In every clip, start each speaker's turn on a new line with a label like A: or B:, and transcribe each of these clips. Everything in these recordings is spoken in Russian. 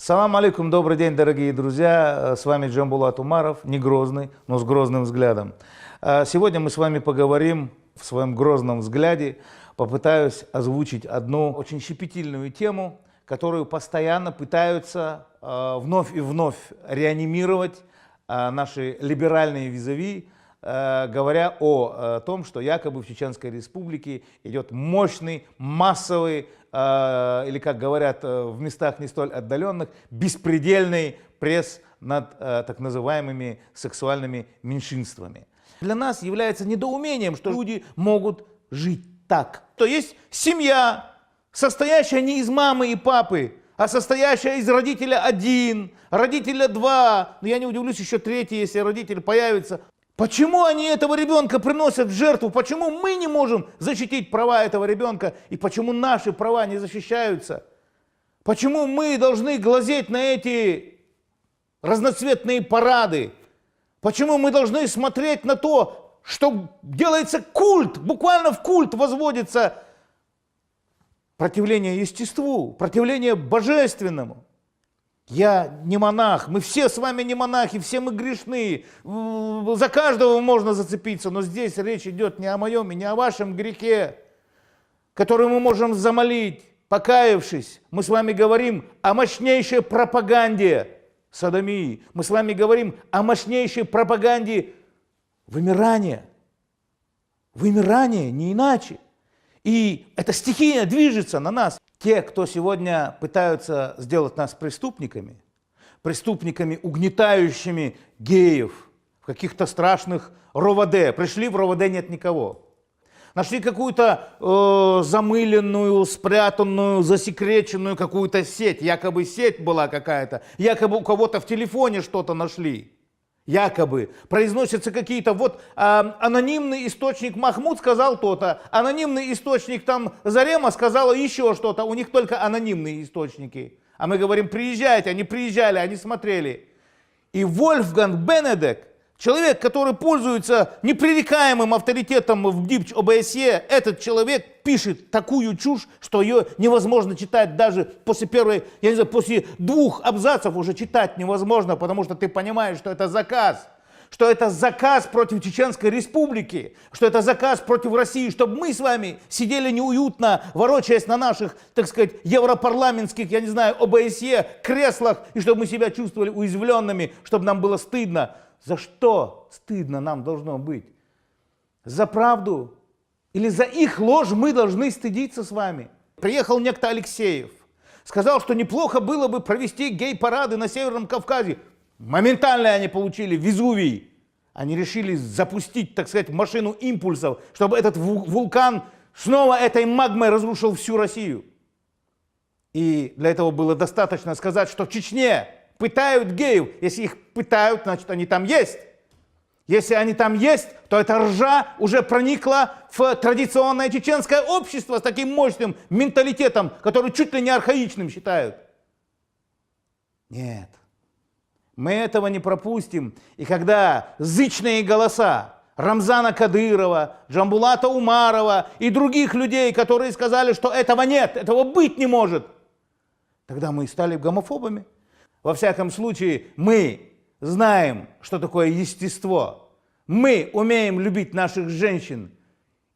A: Салам алейкум, добрый день, дорогие друзья. С вами Джамбулат Умаров, не грозный, но с грозным взглядом. Сегодня мы с вами поговорим в своем грозном взгляде, попытаюсь озвучить одну очень щепетильную тему, которую постоянно пытаются вновь и вновь реанимировать наши либеральные визави, говоря о том, что якобы в Чеченской Республике идет мощный, массовый, или, как говорят в местах не столь отдаленных, беспредельный пресс над так называемыми сексуальными меньшинствами. Для нас является недоумением, что люди могут жить так. То есть семья, состоящая не из мамы и папы, а состоящая из родителя один, родителя два, но я не удивлюсь, еще третий, если родитель появится. Почему они этого ребенка приносят в жертву? Почему мы не можем защитить права этого ребенка? И почему наши права не защищаются? Почему мы должны глазеть на эти разноцветные парады? Почему мы должны смотреть на то, что делается культ, буквально в культ возводится противление естеству, противление божественному? Я не монах, мы все с вами не монахи, все мы грешны, за каждого можно зацепиться, но здесь речь идет не о моем и не о вашем грехе, который мы можем замолить, покаявшись. Мы с вами говорим о мощнейшей пропаганде содомии, мы с вами говорим о мощнейшей пропаганде вымирания, не иначе. И эта стихия движется на нас. Те, кто сегодня пытаются сделать нас преступниками, угнетающими геев в каких-то страшных РОВД. Пришли, в РОВД нет никого. Нашли какую-то замыленную, спрятанную, засекреченную какую-то сеть. Якобы сеть была какая-то, якобы у кого-то в телефоне что-то нашли. Якобы произносятся какие-то, вот анонимный источник Махмуд сказал то-то, анонимный источник там Зарема сказала еще что-то, у них только анонимные источники. А мы говорим, приезжайте, они приезжали, они смотрели. И Вольфганг Бенедек, человек, который пользуется непререкаемым авторитетом в ДИПЧ ОБСЕ, этот человек пишет такую чушь, что ее невозможно читать даже после первой, я не знаю, после 2 абзацев уже читать невозможно, потому что ты понимаешь, что это заказ. Что это заказ против Чеченской Республики, что это заказ против России, чтобы мы с вами сидели неуютно, ворочаясь на наших, так сказать, европарламентских, я не знаю, ОБСЕ креслах, и чтобы мы себя чувствовали уязвленными, чтобы нам было стыдно. За что стыдно нам должно быть? За правду или за их ложь мы должны стыдиться с вами? Приехал некто Алексеев, сказал, что неплохо было бы провести гей-парады на Северном Кавказе. Моментально они получили Везувий. Они решили запустить, так сказать, машину импульсов, чтобы этот вулкан снова этой магмой разрушил всю Россию. И для этого было достаточно сказать, что в Чечне пытают геев. Если их пытают, значит они там есть. Если они там есть, то эта ржа уже проникла в традиционное чеченское общество с таким мощным менталитетом, который чуть ли не архаичным считают. Нет, мы этого не пропустим. И когда зычные голоса Рамзана Кадырова, Джамбулата Умарова и других людей, которые сказали, что этого нет, этого быть не может, тогда мы и стали гомофобами. Во всяком случае, мы знаем, что такое естество. Мы умеем любить наших женщин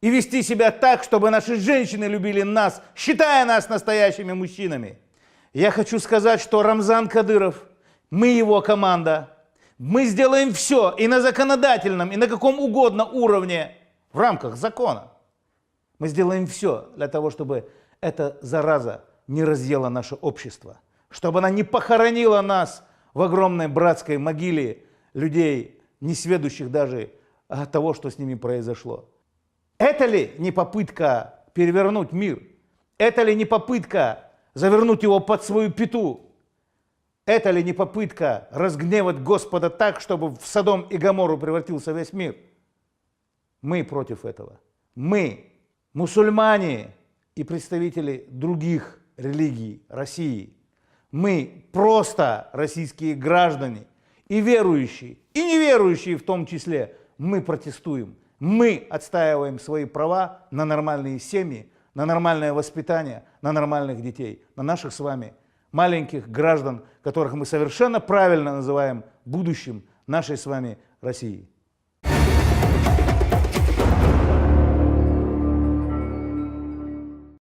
A: и вести себя так, чтобы наши женщины любили нас, считая нас настоящими мужчинами. Я хочу сказать, что Рамзан Кадыров, мы его команда, мы сделаем все и на законодательном, и на каком угодно уровне, в рамках закона. Мы сделаем все для того, чтобы эта зараза не разъела наше общество. Чтобы она не похоронила нас в огромной братской могиле людей, не сведущих даже от того, что с ними произошло. Это ли не попытка перевернуть мир? Это ли не попытка завернуть его под свою пяту? Это ли не попытка разгневать Господа так, чтобы в Содом и Гоморру превратился весь мир? Мы против этого. Мы, мусульмане и представители других религий России, мы просто российские граждане, и верующие, и неверующие в том числе, мы протестуем. Мы отстаиваем свои права на нормальные семьи, на нормальное воспитание, на нормальных детей, на наших с вами маленьких граждан, которых мы совершенно правильно называем будущим нашей с вами России.